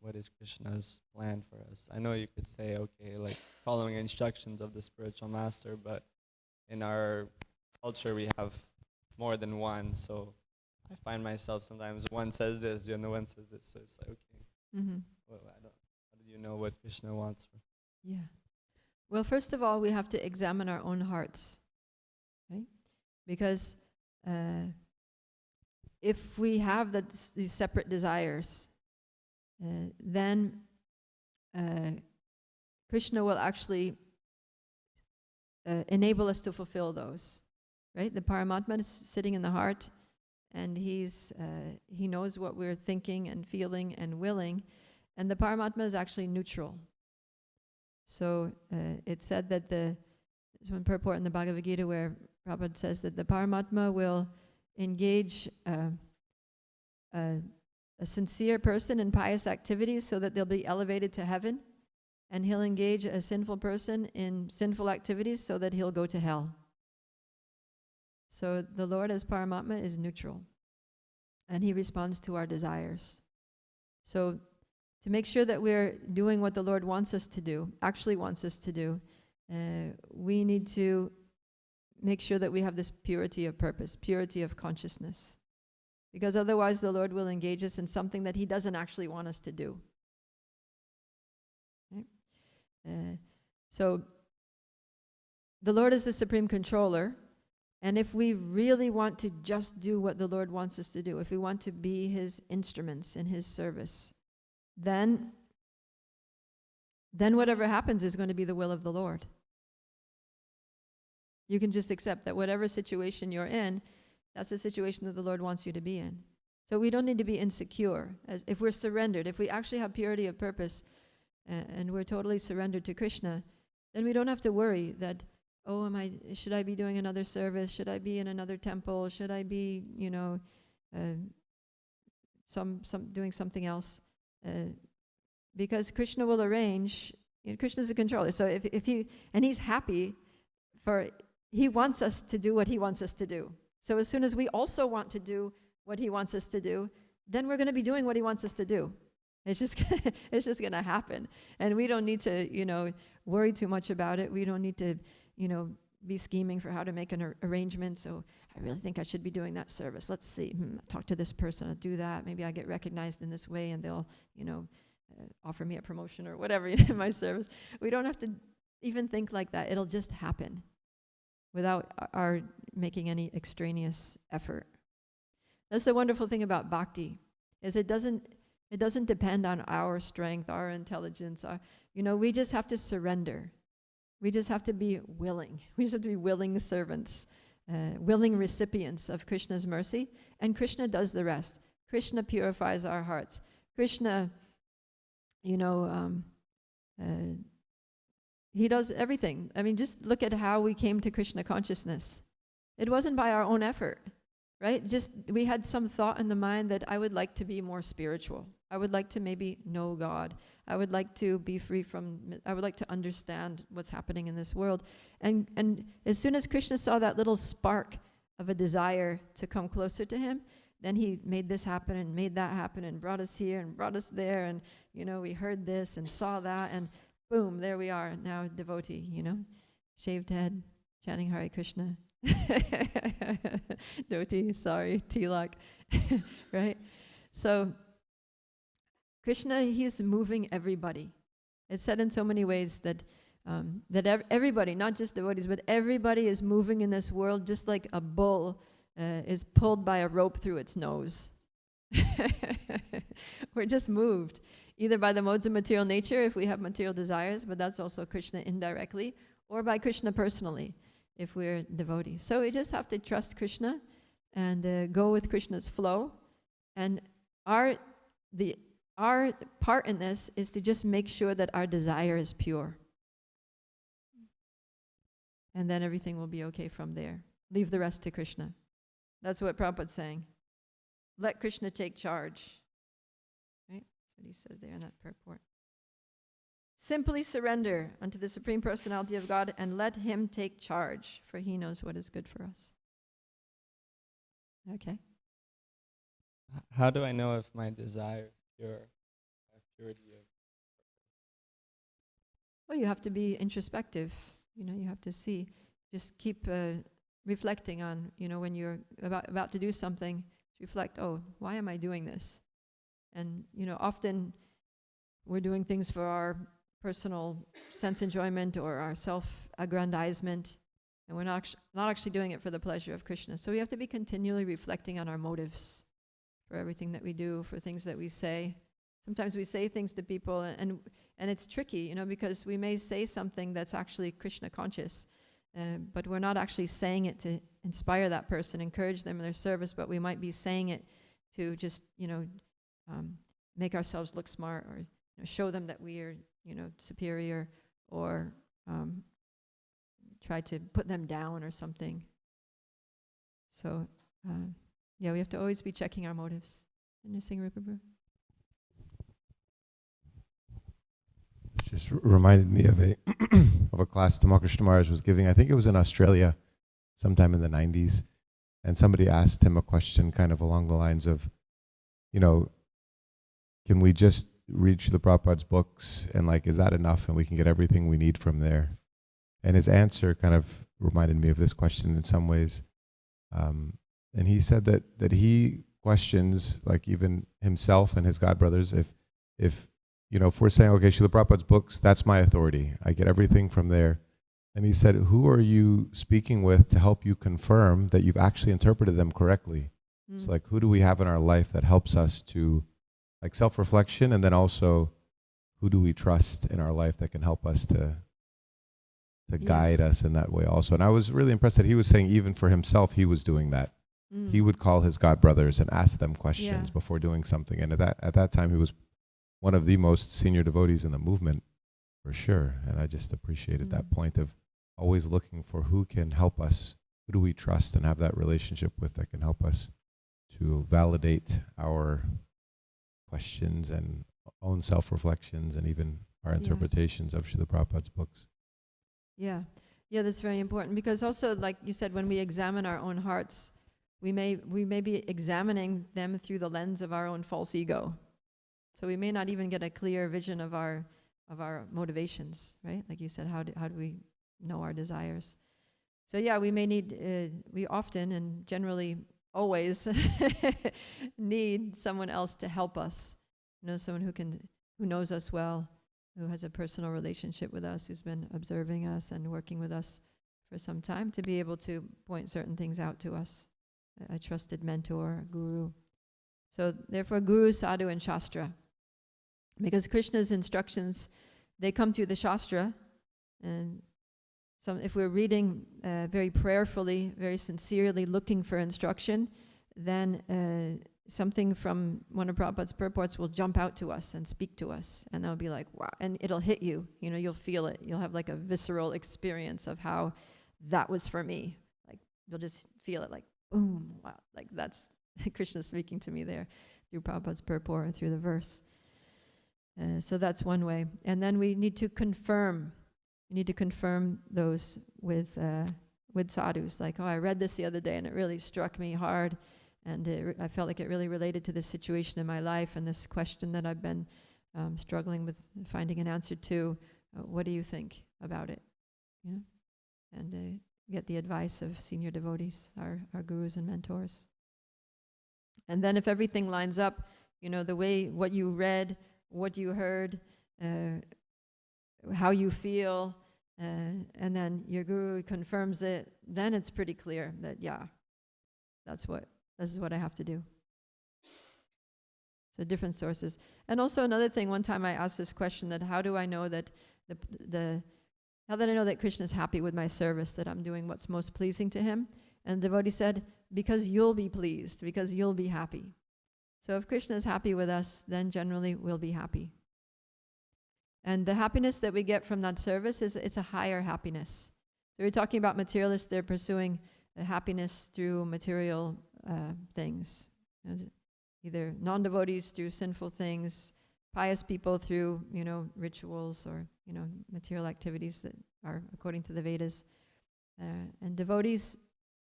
what is Krishna's plan for us? I know you could say, okay, like following instructions of the spiritual master, but in our culture we have more than one, so I find myself sometimes one says this, the other one says this, so it's like, okay, well, how do you know what Krishna wants? Yeah. Well, first of all, we have to examine our own hearts, right? Because if we have these separate desires, then Krishna will actually enable us to fulfill those, right? The Paramatma is sitting in the heart, and he knows what we're thinking and feeling and willing, and the Paramatma is actually neutral. So it's said that there's one purport in the Bhagavad Gita where Prabhupada says that the Paramatma will engage a sincere person in pious activities so that they'll be elevated to heaven, and he'll engage a sinful person in sinful activities so that he'll go to hell. So the Lord as Paramatma is neutral, and he responds to our desires. So to make sure that we're doing what the Lord wants us to do, actually wants us to do, we need to make sure that we have this purity of purpose, purity of consciousness. Because otherwise the Lord will engage us in something that he doesn't actually want us to do. Right? So the Lord is the supreme controller, and if we really want to just do what the Lord wants us to do, if we want to be his instruments in his service, then whatever happens is going to be the will of the Lord. You can just accept that whatever situation you're in, that's the situation that the Lord wants you to be in. So we don't need to be insecure. As if we're surrendered, if we actually have purity of purpose and we're totally surrendered to Krishna, then we don't have to worry that, oh, should I be doing another service? Should I be in another temple? Should I be, doing something else? Because Krishna will arrange. Krishna's a controller. So if he's happy he wants us to do what he wants us to do. So as soon as we also want to do what he wants us to do, then we're going to be doing what he wants us to do. It's just going to happen. And we don't need to, worry too much about it. We don't need to, be scheming for how to make an arrangement. So I really think I should be doing that service. Let's see. Talk to this person. I'll do that. Maybe I get recognized in this way and they'll, offer me a promotion or whatever in my service. We don't have to even think like that. It'll just happen. without our making any extraneous effort. That's the wonderful thing about bhakti, is it doesn't depend on our strength, our intelligence. We just have to surrender. We just have to be willing. We just have to be willing servants, willing recipients of Krishna's mercy, and Krishna does the rest. Krishna purifies our hearts. Krishna, he does everything. I mean, just look at how we came to Krishna consciousness. It wasn't by our own effort, right? Just we had some thought in the mind that I would like to be more spiritual. I would like to maybe know God. I would like to be free from, I would like to understand what's happening in this world. And as soon as Krishna saw that little spark of a desire to come closer to him, then he made this happen and made that happen and brought us here and brought us there. And, we heard this and saw that and boom, there we are, now devotee, shaved head, chanting Hare Krishna. Dhoti, sorry, tilak, right? So Krishna, he's moving everybody. It's said in so many ways that everybody, not just devotees, but everybody is moving in this world just like a bull is pulled by a rope through its nose. We're just moved, either by the modes of material nature, if we have material desires, but that's also Krishna indirectly, or by Krishna personally, if we're devotees. So we just have to trust Krishna and go with Krishna's flow. And our part in this is to just make sure that our desire is pure. And then everything will be okay from there. Leave the rest to Krishna. That's what Prabhupada's saying. Let Krishna take charge. Right? That's what he says there in that purport. Simply surrender unto the Supreme Personality of God and let him take charge, for he knows what is good for us. Okay. How do I know if my desire is pure? I have purity of. Well, you have to be introspective. You have to see. Just keep reflecting on, when you're about to do something, reflect, oh, why am I doing this? And, often we're doing things for our personal sense enjoyment or our self-aggrandizement, and we're not actually doing it for the pleasure of Krishna. So we have to be continually reflecting on our motives for everything that we do, for things that we say. Sometimes we say things to people, and it's tricky, because we may say something that's actually Krishna conscious, but we're not actually saying it to inspire that person, encourage them in their service, but we might be saying it to just, make ourselves look smart, or show them that we are, superior, or try to put them down or something. So, we have to always be checking our motives. And you sing Rupa Prabhu? This just reminded me of a class Tamal Maharaj was giving. I think it was in Australia sometime in the 90s. And somebody asked him a question kind of along the lines of, can we just read Srila Prabhupada's books and is that enough and we can get everything we need from there? And his answer kind of reminded me of this question in some ways. And he said that he questions even himself and his godbrothers if we're saying, okay, Srila Prabhupada's books, that's my authority. I get everything from there. And he said, who are you speaking with to help you confirm that you've actually interpreted them correctly? Mm. So who do we have in our life that helps us to self-reflection, and then also who do we trust in our life that can help us to guide us in that way also? And I was really impressed that he was saying even for himself, he was doing that. Mm. He would call his godbrothers and ask them questions before doing something. And at that time, he was one of the most senior devotees in the movement, for sure. And I just appreciated that point of always looking for who can help us, who do we trust and have that relationship with that can help us to validate our questions and own self-reflections and even our interpretations of Srila Prabhupada's books. Yeah, that's very important, because also, like you said, when we examine our own hearts, we may be examining them through the lens of our own false ego. So we may not even get a clear vision of our motivations, right? Like you said, how do we know our desires? So we may need, we often and generally always need someone else to help us. Someone who knows us well, who has a personal relationship with us, who's been observing us and working with us for some time to be able to point certain things out to us, a trusted mentor, a guru. So therefore, Guru, Sadhu, and Shastra. Because Krishna's instructions, they come through the Shastra. And if we're reading very prayerfully, very sincerely looking for instruction, then something from one of Prabhupada's purports will jump out to us and speak to us. And they'll be like, wow, and it'll hit you. You know, you'll feel it. You'll have like a visceral experience of how that was for me. Like, you'll just feel it like, boom, wow. Like that's Krishna speaking to me there through Prabhupada's purport or through the verse. So that's one way. And then we need to confirm. We need to confirm those with sadhus. Like, oh, I read this the other day and it really struck me hard. And I felt like it really related to this situation in my life and this question that I've been struggling with finding an answer to. What do you think about it? You know? And get the advice of senior devotees, our gurus and mentors. And then if everything lines up, you know, the way, what you read, what you heard, how you feel, and then your guru confirms it, then it's pretty clear that, yeah, this is what I have to do. So different sources. And also another thing, one time I asked this question, that how do I know that how that I know that Krishna is happy with my service, that I'm doing what's most pleasing to him? And the devotee said, because you'll be pleased, because you'll be happy. So if Krishna is happy with us, then generally we'll be happy. And the happiness that we get from that service it's a higher happiness. So we're talking about materialists, they're pursuing happiness through material things. Either non-devotees through sinful things, pious people through, you know, rituals or, you know, material activities that are according to the Vedas. And devotees,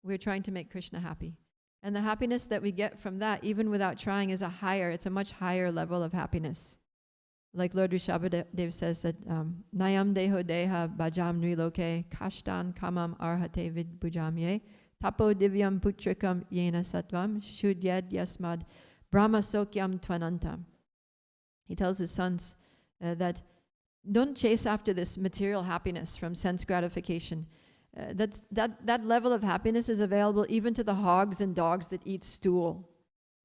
we're trying to make Krishna happy. And the happiness that we get from that, even without trying, it's a much higher level of happiness. Like Lord Rishabhadev says that, Nayam deho deha bhajam nriloke kashtan kamam arhate vid bhujamye tapo divyam putrikam yena sattvam shudyad yasmad brahma sokyam tvanantam. He tells his sons that don't chase after this material happiness from sense gratification. That level of happiness is available even to the hogs and dogs that eat stool.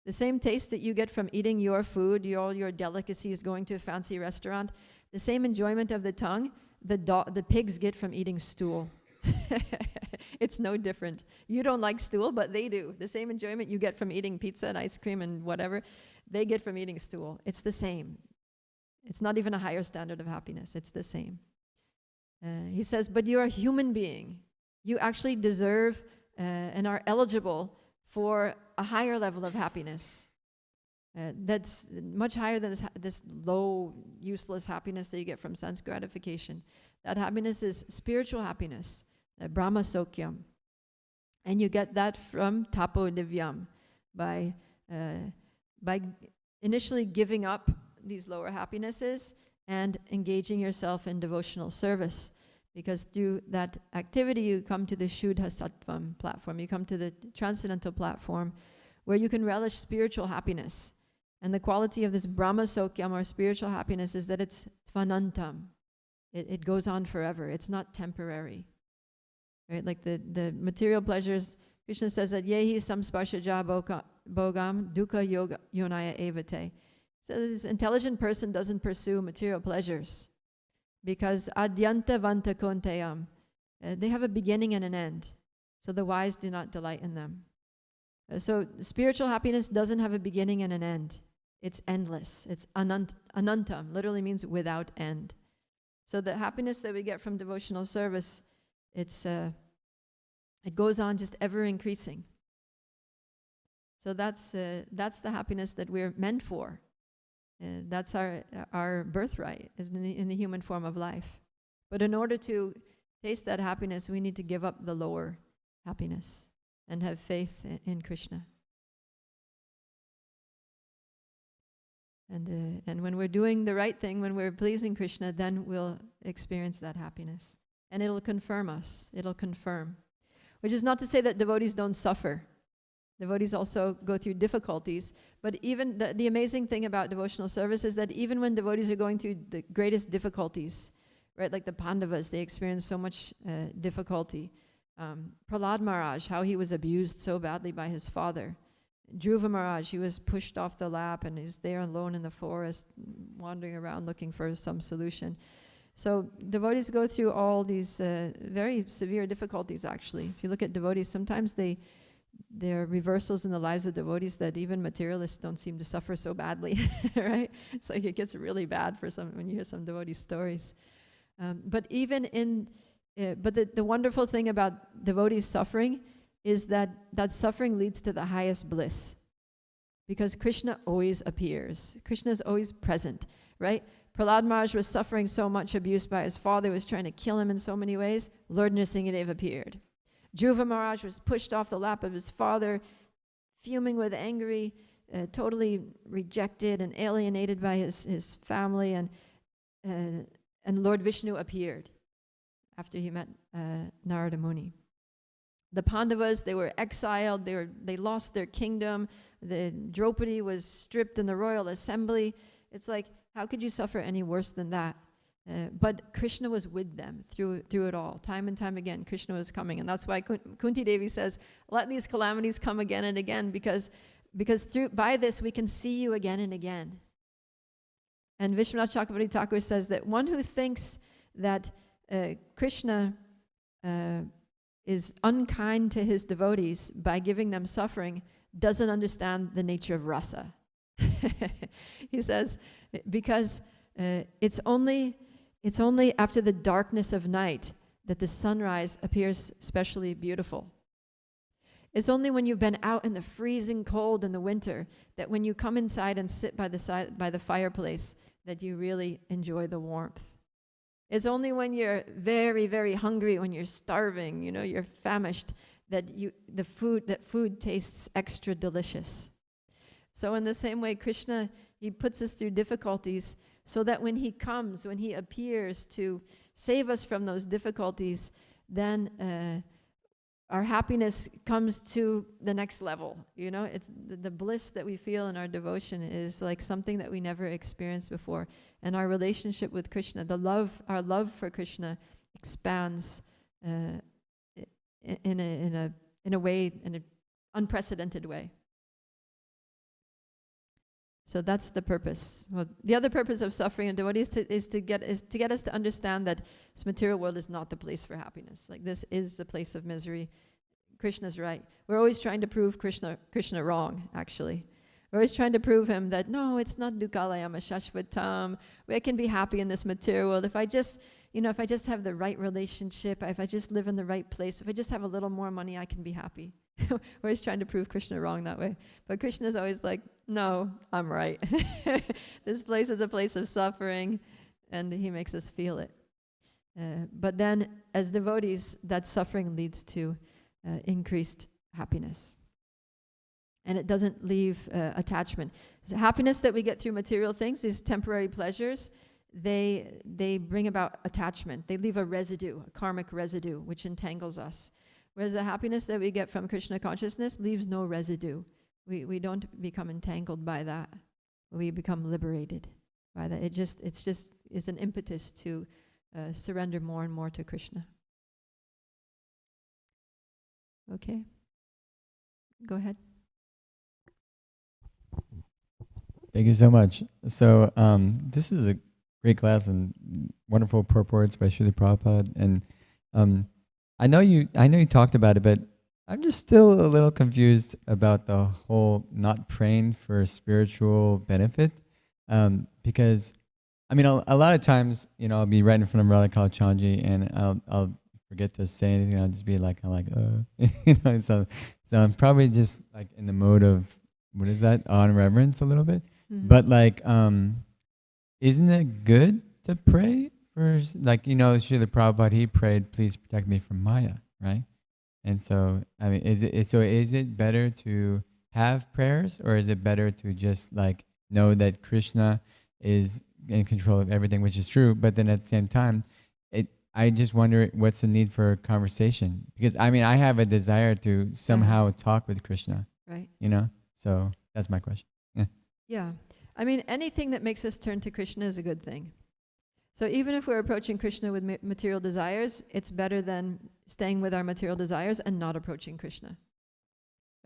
The same taste that you get from eating your food, all your delicacies, going to a fancy restaurant, the same enjoyment of the tongue the pigs get from eating stool. It's no different. You don't like stool, but they do. The same enjoyment you get from eating pizza and ice cream and whatever, they get from eating stool. It's the same. It's not even a higher standard of happiness. It's the same. He says, but you're a human being. You actually deserve and are eligible for a higher level of happiness. That's much higher than this low, useless happiness that you get from sense gratification. That happiness is spiritual happiness, Brahma Sokyam. And you get that from Tapo Divyam, by initially giving up these lower happinesses and engaging yourself in devotional service. Because through that activity, you come to the Shuddha Sattvam platform. You come to the transcendental platform where you can relish spiritual happiness. And the quality of this Brahma Sokyam, or spiritual happiness, is that it's Tvanantam. It goes on forever. It's not temporary. Right? Like the material pleasures, Krishna says that Yehi samsparshaja bhogam dukkha yoga yonaya evate. So this intelligent person doesn't pursue material pleasures because adyanta vanta konteyam. They have a beginning and an end. So the wise do not delight in them. So spiritual happiness doesn't have a beginning and an end. It's endless. It's anantam, literally means without end. So the happiness that we get from devotional service, it goes on just ever increasing. So that's the happiness that we're meant for. That's our birthright, is in the human form of life. But in order to taste that happiness, we need to give up the lower happiness and have faith in Krishna. And when we're doing the right thing, when we're pleasing Krishna, then we'll experience that happiness. And it'll confirm us. It'll confirm. Which is not to say that devotees don't suffer. Devotees also go through difficulties. But even the amazing thing about devotional service is that even when devotees are going through the greatest difficulties, right, like the Pandavas, they experience so much difficulty. Prahlad Maharaj, how he was abused so badly by his father. Dhruva Maharaj, he was pushed off the lap and he's there alone in the forest, wandering around looking for some solution. So devotees go through all these very severe difficulties, actually. If you look at devotees, sometimes there are reversals in the lives of devotees that even materialists don't seem to suffer so badly, right? It's like it gets really bad for some when you hear some devotee stories. But even in, but the wonderful thing about devotees suffering is that suffering leads to the highest bliss, because Krishna always appears. Krishna is always present, right? Prahlad Maharaj was suffering so much abuse by his father, was trying to kill him in so many ways. Lord Nrsingadev appeared. Dhruva Maharaj was pushed off the lap of his father, fuming with anger, totally rejected and alienated by his family, and Lord Vishnu appeared after he met Narada Muni. The Pandavas, they were exiled, they lost their kingdom, the Draupadi was stripped in the royal assembly. It's like, how could you suffer any worse than that? But Krishna was with them through it all. Time and time again, Krishna was coming. And that's why Kunti Devi says, let these calamities come again and again, because by this we can see you again and again. And Vishwanath Chakravarti Thakur says that one who thinks that Krishna is unkind to his devotees by giving them suffering doesn't understand the nature of rasa. He says, because it's only after the darkness of night that the sunrise appears especially beautiful. It's only when you've been out in the freezing cold in the winter that when you come inside and sit by the fireplace that you really enjoy the warmth. It's only when you're very, very hungry, when you're starving, you're famished, that food tastes extra delicious. So in the same way, Krishna, he puts us through difficulties so that when he comes, when he appears to save us from those difficulties, then our happiness comes to the next level. It's the bliss that we feel in our devotion is like something that we never experienced before. And our relationship with Krishna, our love for Krishna expands in a way, in an unprecedented way. So that's the purpose. Well, the other purpose of suffering and devotee is to get us to understand that this material world is not the place for happiness. Like, this is the place of misery. Krishna's right. We're always trying to prove Krishna wrong, actually. We're always trying to prove him that, no, it's not dukkhalayama shashvatam. I can be happy in this material world. If I just have the right relationship, if I just live in the right place, if I just have a little more money, I can be happy. We're always trying to prove Krishna wrong that way. But Krishna is always like, no, I'm right. This place is a place of suffering, and he makes us feel it. But then, as devotees, that suffering leads to increased happiness. And it doesn't leave attachment. So happiness that we get through material things, these temporary pleasures, they bring about attachment. They leave a residue, a karmic residue, which entangles us. Whereas the happiness that we get from Krishna consciousness leaves no residue. We don't become entangled by that. We become liberated by that. It's an impetus to surrender more and more to Krishna. Okay. Go ahead. Thank you so much. So this is a great class and wonderful purports by Srila Prabhupada. And I know you talked about it, but I'm just still a little confused about the whole not praying for spiritual benefit. Because, I mean, a lot of times, I'll be right in front of Radha Kalachandji and I'll forget to say anything. I'll just be like, so I'm probably just like in the mode of, what is that? On reverence a little bit. Mm-hmm. But like, isn't it good to pray for, like, Srila Prabhupada, he prayed, please protect me from Maya, right? And so, I mean, is it better to have prayers, or is it better to just like know that Krishna is in control of everything, which is true, but then at the same time, I just wonder what's the need for conversation, because I mean, I have a desire to somehow talk with Krishna, right? So that's my question. Yeah. Yeah. I mean, anything that makes us turn to Krishna is a good thing. So even if we're approaching Krishna with material desires, it's better than staying with our material desires and not approaching Krishna.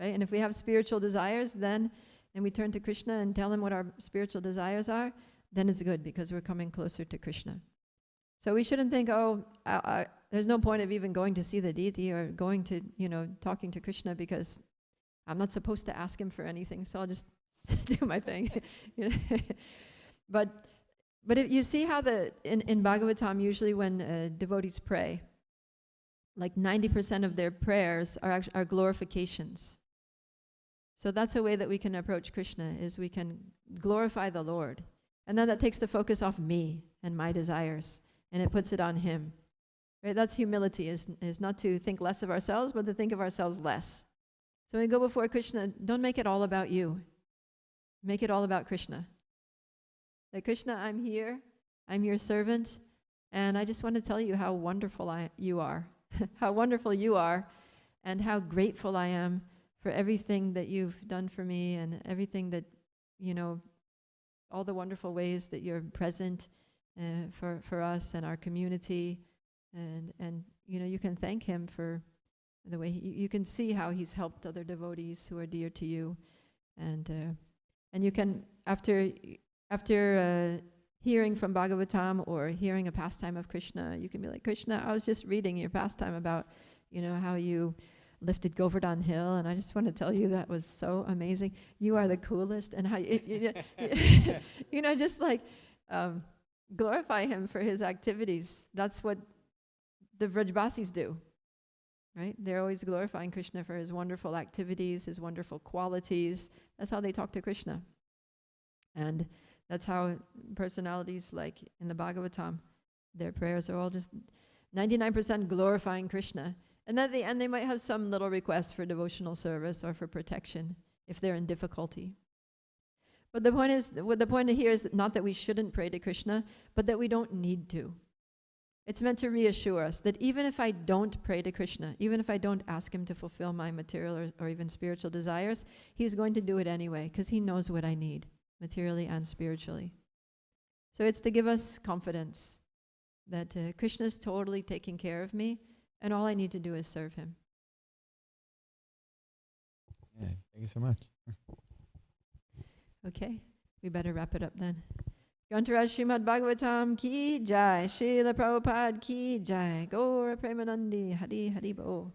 Right? And if we have spiritual desires, then, and we turn to Krishna and tell him what our spiritual desires are, then it's good because we're coming closer to Krishna. So we shouldn't think, oh, there's no point of even going to see the deity or going to, talking to Krishna because I'm not supposed to ask him for anything, so I'll just do my thing. But if you see how in Bhagavatam, usually when devotees pray, like 90% of their prayers are glorifications. So that's a way that we can approach Krishna, is we can glorify the Lord. And then that takes the focus off me and my desires, and it puts it on him. Right? That's humility, is not to think less of ourselves, but to think of ourselves less. So when we go before Krishna, don't make it all about you. Make it all about Krishna. That Krishna, I'm here, I'm your servant, and I just want to tell you how wonderful you are, how wonderful you are, and how grateful I am for everything that you've done for me and everything that, all the wonderful ways that you're present for us and our community. And you can thank him for the way you can see how he's helped other devotees who are dear to you. And you can, after hearing from Bhagavatam or hearing a pastime of Krishna, you can be like, Krishna, I was just reading your pastime about, how you lifted Govardhan Hill, and I just want to tell you that was so amazing. You are the coolest, and how just like glorify him for his activities. That's what the Vrajbasis do, right? They're always glorifying Krishna for his wonderful activities, his wonderful qualities. That's how they talk to Krishna. And that's how personalities like in the Bhagavatam, their prayers are all just 99% glorifying Krishna. And at the end, they might have some little request for devotional service or for protection if they're in difficulty. But the point here is not that we shouldn't pray to Krishna, but that we don't need to. It's meant to reassure us that even if I don't pray to Krishna, even if I don't ask him to fulfill my material or even spiritual desires, he's going to do it anyway because he knows what I need, materially and spiritually. So it's to give us confidence that Krishna is totally taking care of me, and all I need to do is serve him. Yeah, thank you so much. Okay, we better wrap it up then. Grantaraj Srimad Bhagavatam ki jai, Srila Prabhupada ki jai, Gaura Premanandi Hari Hari Bo.